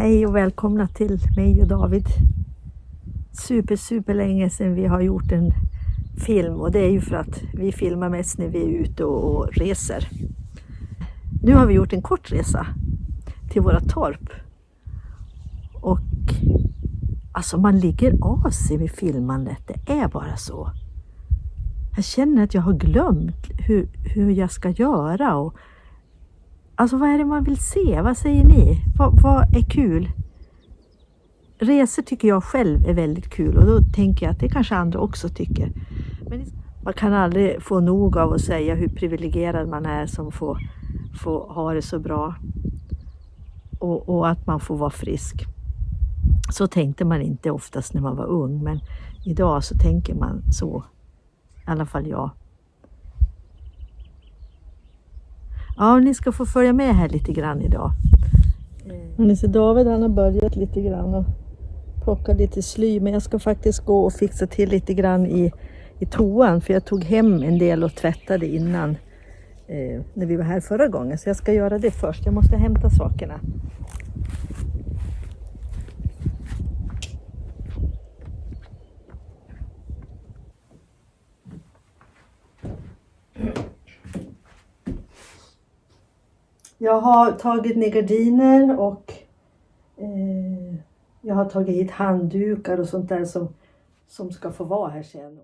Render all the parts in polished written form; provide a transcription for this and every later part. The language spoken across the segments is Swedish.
Hej och välkomna till mig och David. Super länge sedan vi har gjort en film, och det är ju för att vi filmar mest när vi är ute och reser. Nu har vi gjort en kort resa till våra torp. Och alltså man ligger av sig vid filmandet, det är bara så. Jag känner att jag har glömt hur jag ska göra. Och alltså vad är det man vill se? Vad säger ni? Vad är kul? Resor tycker jag själv är väldigt kul, och då tänker jag att det kanske andra också tycker. Men man kan aldrig få nog av att säga hur privilegierad man är som får ha det så bra. Och att man får vara frisk. Så tänkte man inte oftast när man var ung, men idag så tänker man så. I alla fall jag. Ja, ni ska få följa med här lite grann idag. Ni ser David, han har börjat lite grann och plocka lite sly, men jag ska faktiskt gå och fixa till lite grann i toan, för jag tog hem en del och tvättade innan när vi var här förra gången, så jag ska göra det först. Jag måste hämta sakerna. Jag har tagit ner gardiner och jag har tagit hit handdukar och sånt där som ska få vara här sen.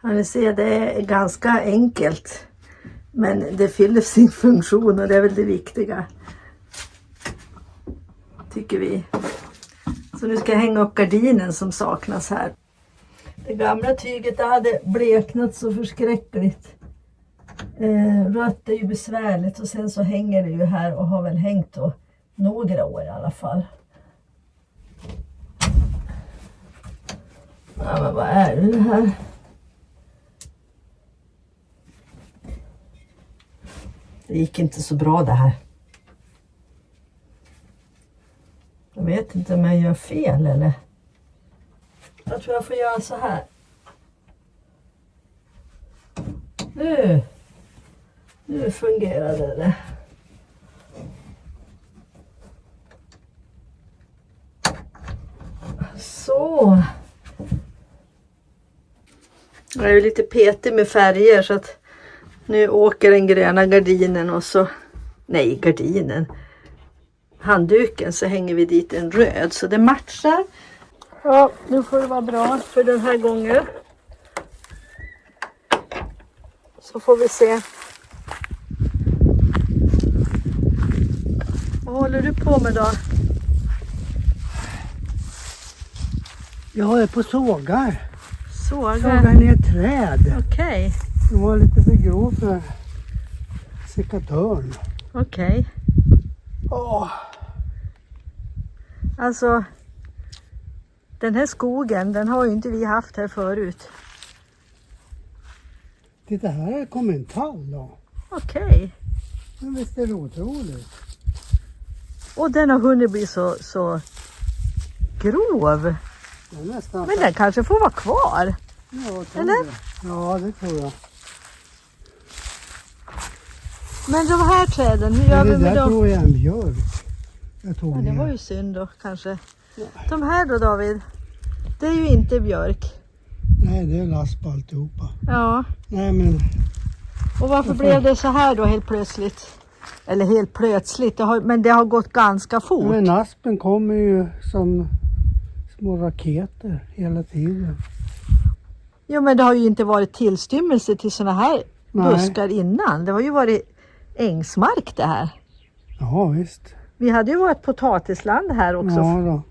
Ja, ni ser, det är ganska enkelt, men det fyller sin funktion, och det är väl det viktiga, tycker vi. Så nu ska jag hänga upp gardinen som saknas här. Det gamla tyget hade bleknat så förskräckligt. Rött är ju besvärligt, och sen så hänger det ju här och har väl hängt då några år i alla fall. Ja, men vad är det här? Det gick inte så bra det här. Jag vet inte om jag gör fel eller. Jag tror jag får göra så här. Nu fungerade det. Så. Jag är ju lite petig med färger, så att nu åker den gröna gardinen och så, nej, gardinen, handduken, så hänger vi dit en röd, så det matchar. Ja, nu får det vara bra för den här gången. Så får vi se. Vad håller du på med då? Jag är på sågar. Sågar ner träd. Okej. Det var lite för grov för sekatören. Okej. Alltså, den här skogen, den har ju inte vi haft här förut. Titta, här kommer en tall då. Okej. Men visst är det otroligt. Och den har hunnit bli så grov. Men den kanske får vara kvar. Ja, eller? Ja, det tror jag. Men de här träden, hur gör vi med dem? Det där tror jag är en björk. Ja, det var ju synd då kanske. De här då, David, det är ju inte björk. Nej, det är last på alltihopa. Ja. Nej, men. Och varför blev det så här då helt plötsligt? Eller helt plötsligt, men det har gått ganska fort. Men aspen kommer ju som små raketer hela tiden. Jo, men det har ju inte varit tillstymmelse till såna här buskar innan. Det har ju varit ängsmark det här. Ja, visst. Vi hade ju varit potatisland här också. Ja då.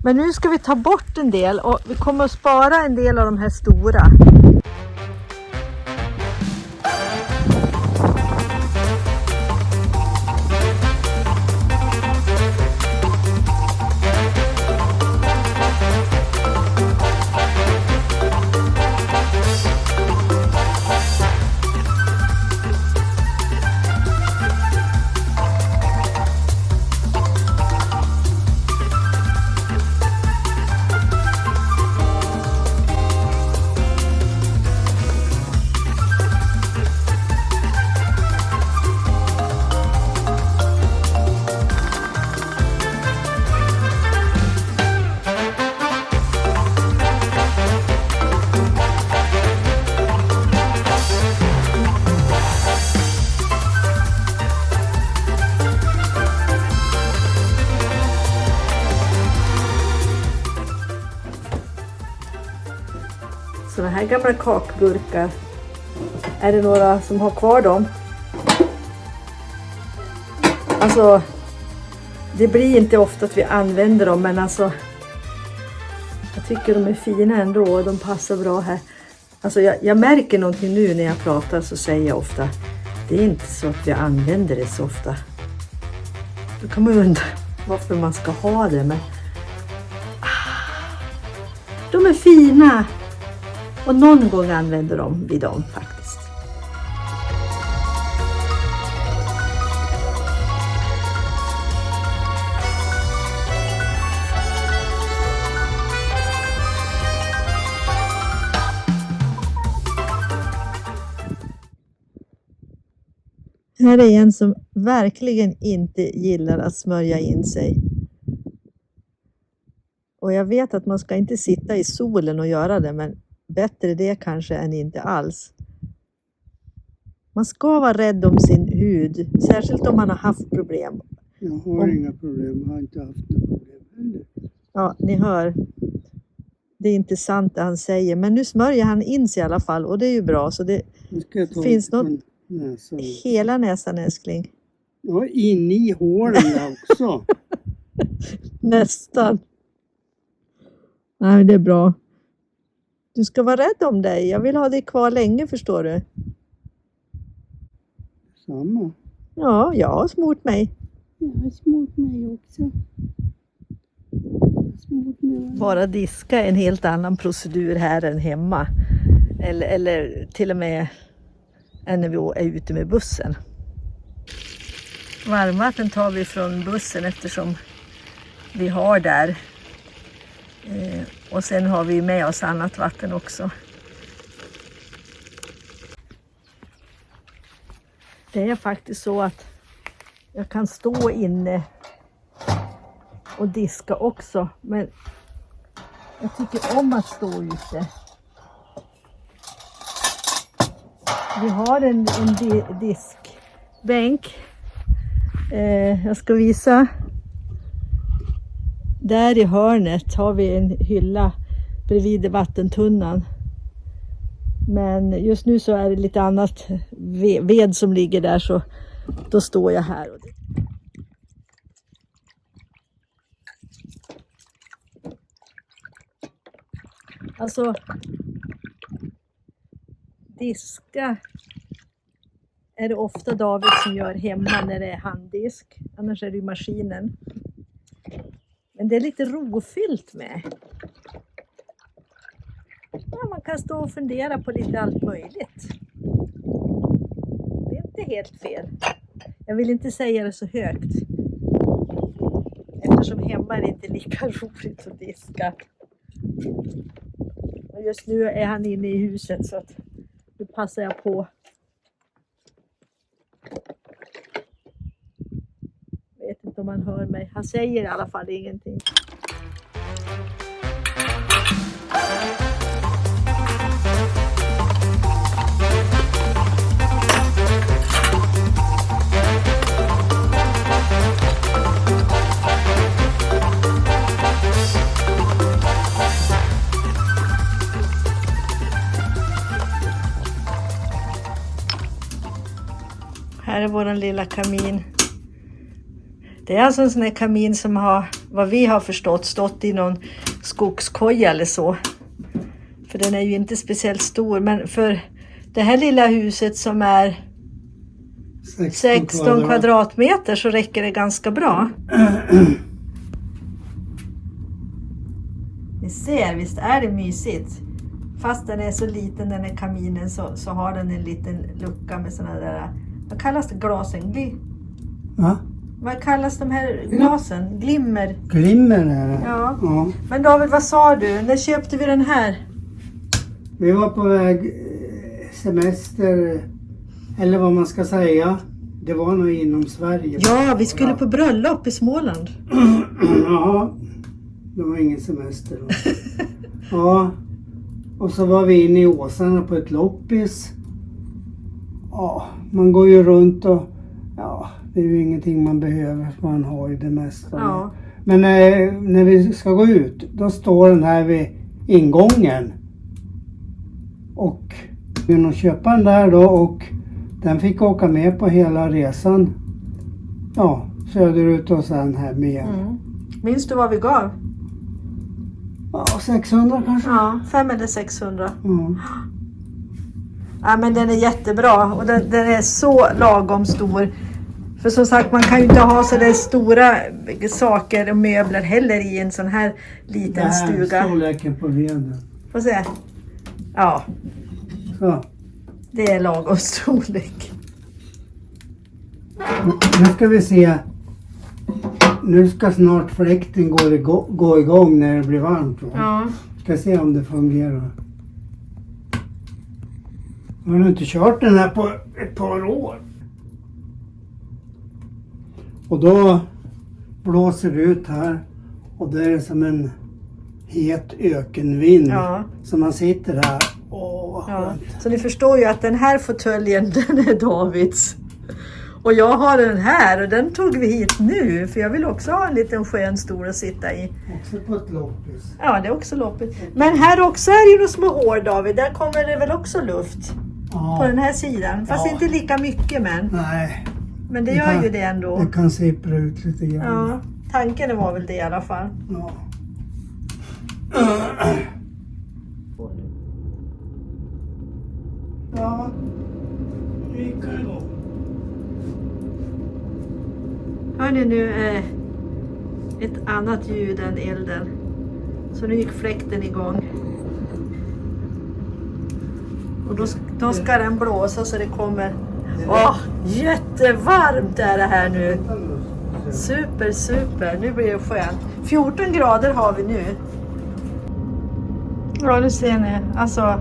Men nu ska vi ta bort en del, och vi kommer att spara en del av de här stora. Såna här gamla kakburkar. Är det några som har kvar dem? Alltså, det blir inte ofta att vi använder dem, men alltså jag tycker de är fina ändå och de passar bra här. Alltså jag märker någonting nu när jag pratar, så säger jag ofta, det är inte så att vi använder det så ofta. Då kan man undra varför man ska ha det, men de är fina och någon gång använder vi dem faktiskt. Här är en som verkligen inte gillar att smörja in sig. Och jag vet att man ska inte sitta i solen och göra det, men bättre det kanske än inte alls. Man ska vara rädd om sin hud, särskilt om man har haft problem. Jag har inga problem, jag har inte haft några problem heller. Ja, ni hör. Det är inte sant det han säger, men nu smörjer han in sig i alla fall och det är ju bra. Så det finns något. Näsan. Hela näsan, älskling. Ja, in i hålen också. Nästan. Nej, det är bra. Du ska vara rädd om dig. Jag vill ha dig kvar länge, förstår du. Samma. Ja, jag har smort mig. Jag har smort mig också. Bara diska är en helt annan procedur här än hemma. Eller till och med än när vi är ute med bussen. Varmvatten tar vi från bussen eftersom vi har där. Och sen har vi med oss annat vatten också. Det är faktiskt så att jag kan stå inne och diska också. Men jag tycker om att stå ute. Vi har en diskbänk. Jag ska visa. Där i hörnet har vi en hylla bredvid vattentunnan. Men just nu så är det lite annat ved som ligger där, så då står jag här. Alltså diska är det ofta David som gör hemma när det är handdisk. Annars är det ju maskinen. Men det är lite rofyllt med. Ja, man kan stå och fundera på lite allt möjligt. Det är inte helt fel. Jag vill inte säga det så högt. Eftersom hemma är det inte lika roligt att diska. Och just nu är han inne i huset så att nu passar jag på. Jag vet inte om han hör mig. Han säger i alla fall ingenting. Här är våran lilla kamin. Det är alltså en sån här kamin som har, vad vi har förstått, stått i någon skogskoja eller så. För den är ju inte speciellt stor. Men för det här lilla huset som är 16 kvadratmeter så räcker det ganska bra. Ni ser, visst är det mysigt. Fast den är så liten, den här kaminen, så har den en liten lucka med såna där, vad kallas det, glasen? Va? Vad kallas de här glasen? Glimmer? Glimmer är det. Ja. Ja. Men David, vad sa du? När köpte vi den här? Vi var på väg semester, eller vad man ska säga. Det var nog inom Sverige. Ja, vi skulle på bröllop i Småland. Ja, det var ingen semester då. Ja, och så var vi inne i Åsarna på ett loppis. Ja, man går ju runt och ja, det är ju ingenting man behöver, för man har ju det mesta. Ja. Men när vi ska gå ut, då står den här vid ingången. Och genom köpa den där då, och den fick åka med på hela resan. Ja, söderut och sen hem igen. Mm. Minns du vad vi gav? Ja, 600 kanske. Ja, 500 eller 600. Mm. Ja, men den är jättebra och den är så lagom stor. För som sagt, man kan ju inte ha så där stora saker och möbler heller i en sån här liten stuga. Storleken på veden. Får se. Ja, Så. det är lagom storlek. Nu ska vi se. Nu ska snart fläkten gå igång när det blir varmt. Ja. Ska se om det fungerar. Jag har inte kört den här på ett par år. Och då blåser det ut här. Och det är som en het ökenvind. Ja. Så man sitter här. Åh, vad Ja. skönt. Så ni förstår ju att den här fåtöljen, den är Davids. Och jag har den här och den tog vi hit nu. För jag vill också ha en liten skön stol att sitta i. Också på ett loppis. Ja, det är också loppigt. Men här också är det ju några små hår, David. Där kommer det väl också luft Ja. på den här sidan. Fast Ja. inte lika mycket, Nej, men det Det gör kan- ju det ändå. det kan sippra ut lite grann. Ja, tanken var väl det i alla fall. Ja. Ja, vi kan gå. Hör ni nu ett annat ljud än elden. Så nu gick fläkten igång. Och då ska den blåsa så det kommer. Åh, jättevarmt är det här nu. Super, super. Nu blir det skönt. 14 grader har vi nu. Ja, nu ser ni. Alltså,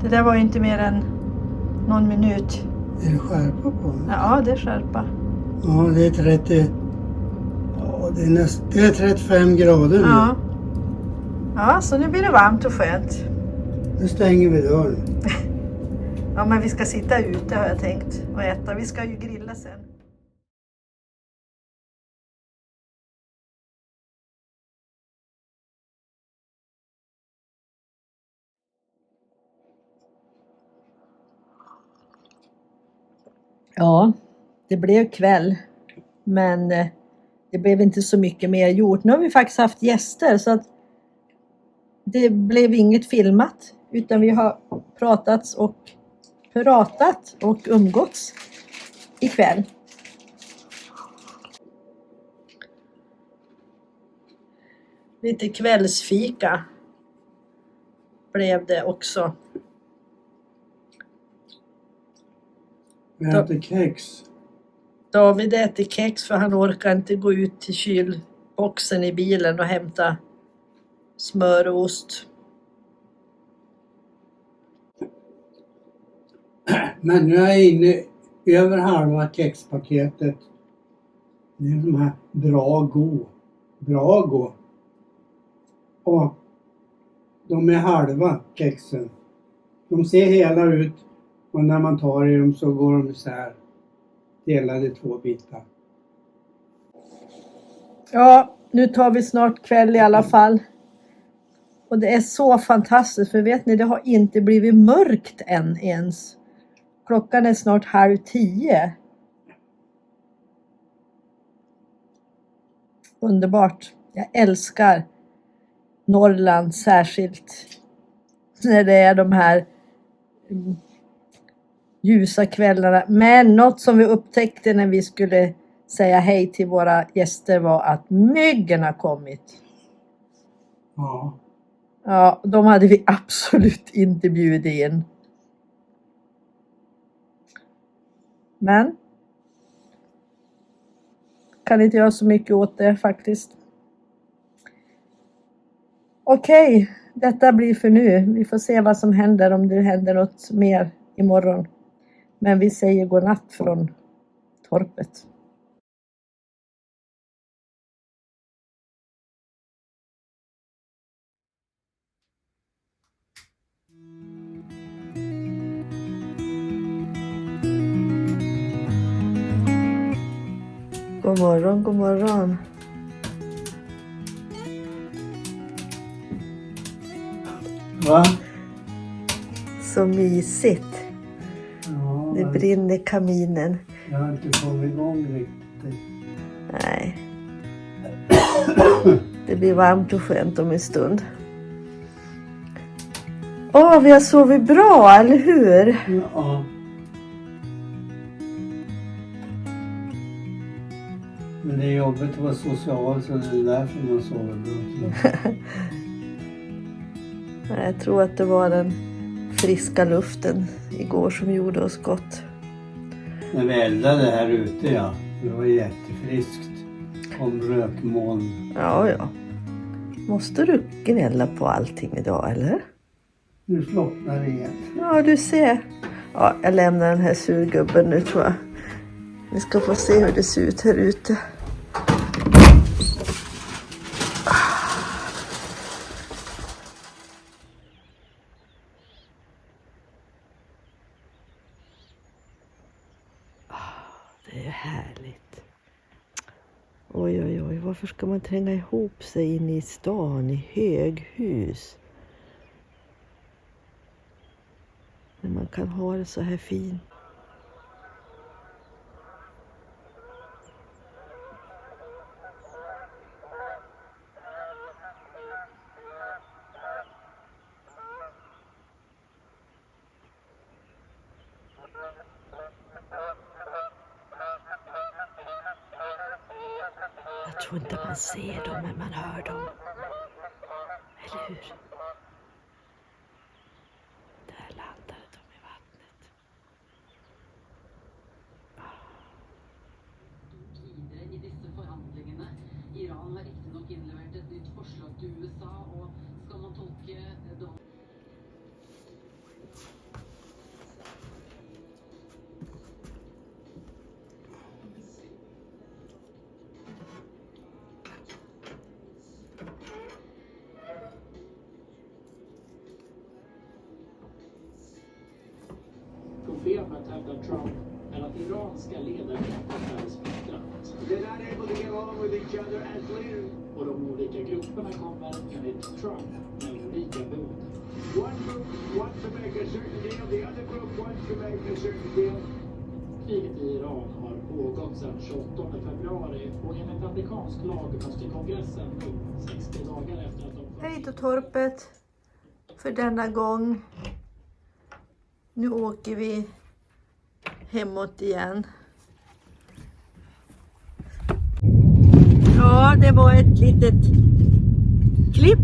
det där var ju inte mer än någon minut. Är det skärpa på den? Ja, det är skärpa. Ja, det är 30. Ja, det är 35 grader nu. Ja. Ja, så nu blir det varmt och skönt. Nu stänger vi dörren. Ja, men vi ska sitta ute har jag tänkt och äta. Vi ska ju grilla sen. Ja, det blev kväll. Men det blev inte så mycket mer gjort. Nu har vi faktiskt haft gäster så att det blev inget filmat. Utan vi har pratat och umgåtts ikväll. Lite kvällsfika blev det också. Vi äter kex. David äter kex för han orkar inte gå ut till kylboxen i bilen och hämta smör och ost. Men nu är jag inne över halva kexpaketet. Det är de här Brago. Och de är halva kexen. De ser hela ut och när man tar i dem så går de isär. Delade i 2 bitar. Ja, nu tar vi snart kväll i alla fall. Och det är så fantastiskt för vet ni, det har inte blivit mörkt än ens. Klockan är snart 9:30. Underbart. Jag älskar Norrland särskilt. När det är de här ljusa kvällarna. Men något som vi upptäckte när vi skulle säga hej till våra gäster var att myggen har kommit. Ja. Ja, de hade vi absolut inte bjudit in. Men kan inte göra så mycket åt det faktiskt. Okej, detta blir för nu. Vi får se vad som händer om det händer något mer imorgon. Men vi säger godnatt från torpet. God morgon, god morgon. Va? så mysigt. Ja, Det brinner i kaminen. jag har inte kommit igång riktigt. Nej. Det blir varmt och skönt om en stund. Vi har sovit bra, eller hur? Ja. Men det är jobbigt att vara social, så det är därför man sover bra. Jag tror att det var den friska luften igår som gjorde oss gott. När vi eldade här ute, ja. Det var jättefriskt. Kom rökmoln. Ja. Måste du gnälla på allting idag, eller? Nu slocknar det igen. Ja, du ser. Ja, jag lämnar den här surgubben nu, tror jag. Vi ska få se hur det ser ut här ute. Det är härligt. Oj, varför ska man tränga ihop sig in i stan i höghus? När man kan ha det så här fint. Jag tror inte man ser dem, men man hör dem. Eller hur? Där landade de i vattnet. Videre i disse forhandlingene. Iran har riktignok innlevert et nytt forslag til USA, og skal man tolke det. Problemet, hävdar Trump, är att Iran ska leda är splittrat. They're not able to get along with each other as leaders. Och de olika grupperna kommer enligt Trump med olika bud. One group wants to make a certain deal, the other group wants to make a certain deal. Kriget i Iran har pågått sedan 28 februari och enligt amerikansk lag måste kongressen nu 60 dagar efter att de... Hej då torpet för denna gång. Nu åker vi hemåt igen. Ja, det var ett litet klipp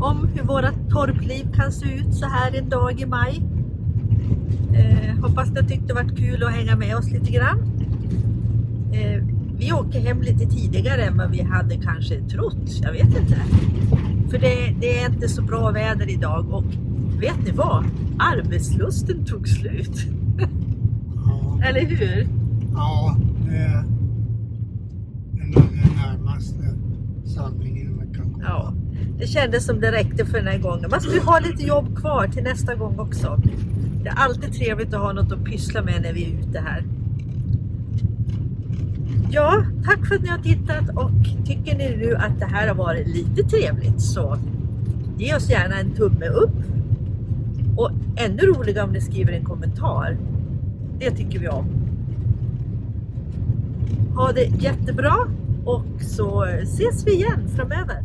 om hur våra torpliv kan se ut så här en dag i maj. Hoppas ni tyckte det var kul att hänga med oss lite grann. Vi åker hem lite tidigare än vad vi hade kanske trott. Jag vet inte. För det är inte så bra väder idag och vet ni vad? Arbetslusten tog slut. Ja, Eller hur? ja, det är den närmaste sanningen man kan komma. Ja, det kändes som det räckte för den här gången. Man skulle ha lite jobb kvar till nästa gång också. Det är alltid trevligt att ha något att pyssla med när vi är ute här. Ja, tack för att ni har tittat och tycker ni nu att det här har varit lite trevligt så ge oss gärna en tumme upp. Och ännu roligare om ni skriver en kommentar. Det tycker vi om. Ha det jättebra och så ses vi igen framöver.